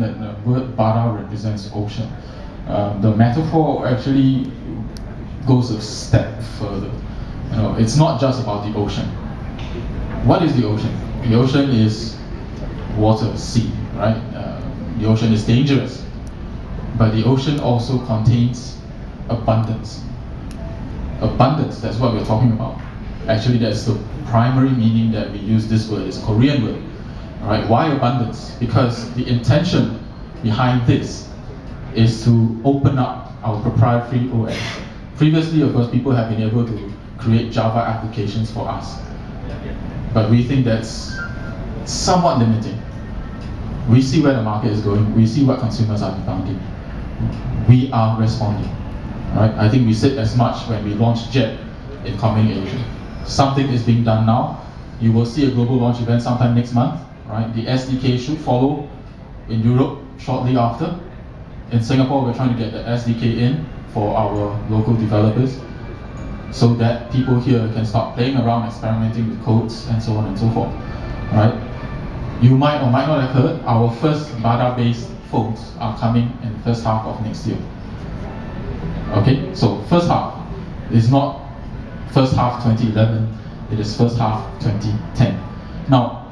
that the word bada represents ocean. The metaphor actually goes a step further. It's not just about the ocean. What is the ocean? The ocean is water, sea, right? The ocean is dangerous, but the ocean also contains abundance. Abundance, that's what we're talking about. Actually, that's the primary meaning that we use this word, it's a Korean word. Right? Why abundance? Because the intention behind this is to open up our proprietary OS. Previously, of course, people have been able to create Java applications for us. But we think that's somewhat limiting. We see where the market is going, we see what consumers are demanding. We are responding. Right? I think we said as much when we launched Jet in Coming Asia. Something is being done now. You will see a global launch event sometime next month. Right? The SDK should follow in Europe shortly after. In Singapore, we're trying to get the SDK in for our local developers so that people here can start playing around, experimenting with codes, and so on and so forth. Right? You might or might not have heard, our first bada-based phones are coming in the first half of next year. Okay, so first half is not first half 2011, it is first half 2010. Now,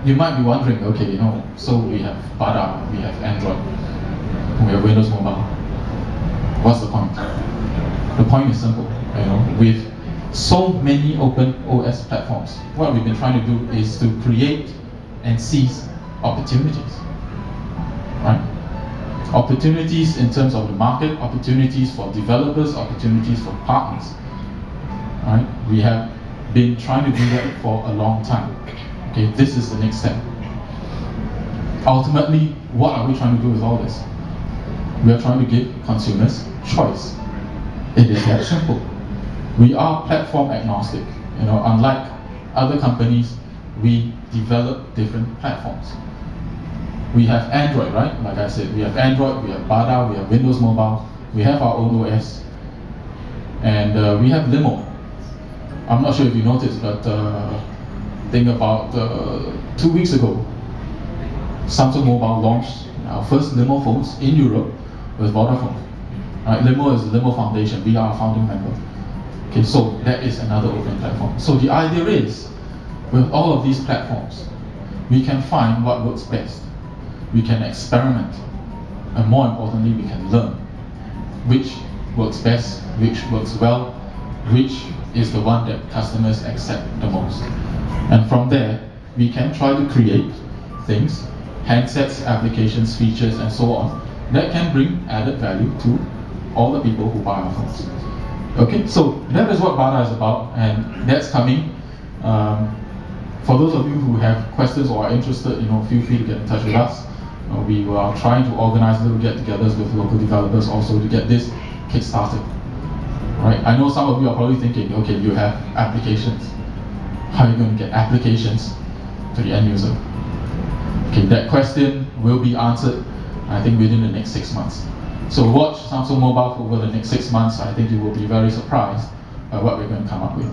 you might be wondering, okay, so we have bada, we have Android, we have Windows Mobile. What's the point? The point is simple. With so many open OS platforms, what we've been trying to do is to create and seize opportunities. Right? Opportunities in terms of the market, opportunities for developers, opportunities for partners. Right? We have been trying to do that for a long time. Okay, this is the next step. Ultimately, what are we trying to do with all this? We are trying to give consumers choice. It is that simple. We are platform agnostic. Unlike other companies, we develop different platforms. We have Android, right? Like I said, we have Android, we have bada, we have Windows Mobile, we have our own OS, and we have Limo. I'm not sure if you noticed, but think about 2 weeks ago, Samsung Mobile launched our first Limo phones in Europe with Vodafone. Right? Limo is the Limo Foundation. We are a founding member. Okay, so that is another open platform. So the idea is, with all of these platforms, we can find what works best. We can experiment, and more importantly, we can learn which works best, which works well, which is the one that customers accept the most. And from there, we can try to create things, handsets, applications, features, and so on, that can bring added value to all the people who buy our phones. Okay, so that is what bada is about, and that's coming. For those of you who have questions or are interested, feel free to get in touch with us. We are trying to organize little get-togethers with local developers also to get this kick-started. Right? I know some of you are probably thinking, okay, you have applications. How are you going to get applications to the end user? Okay, that question will be answered, I think, within the next 6 months. So watch Samsung Mobile for over the next 6 months. I think you will be very surprised by what we're going to come up with.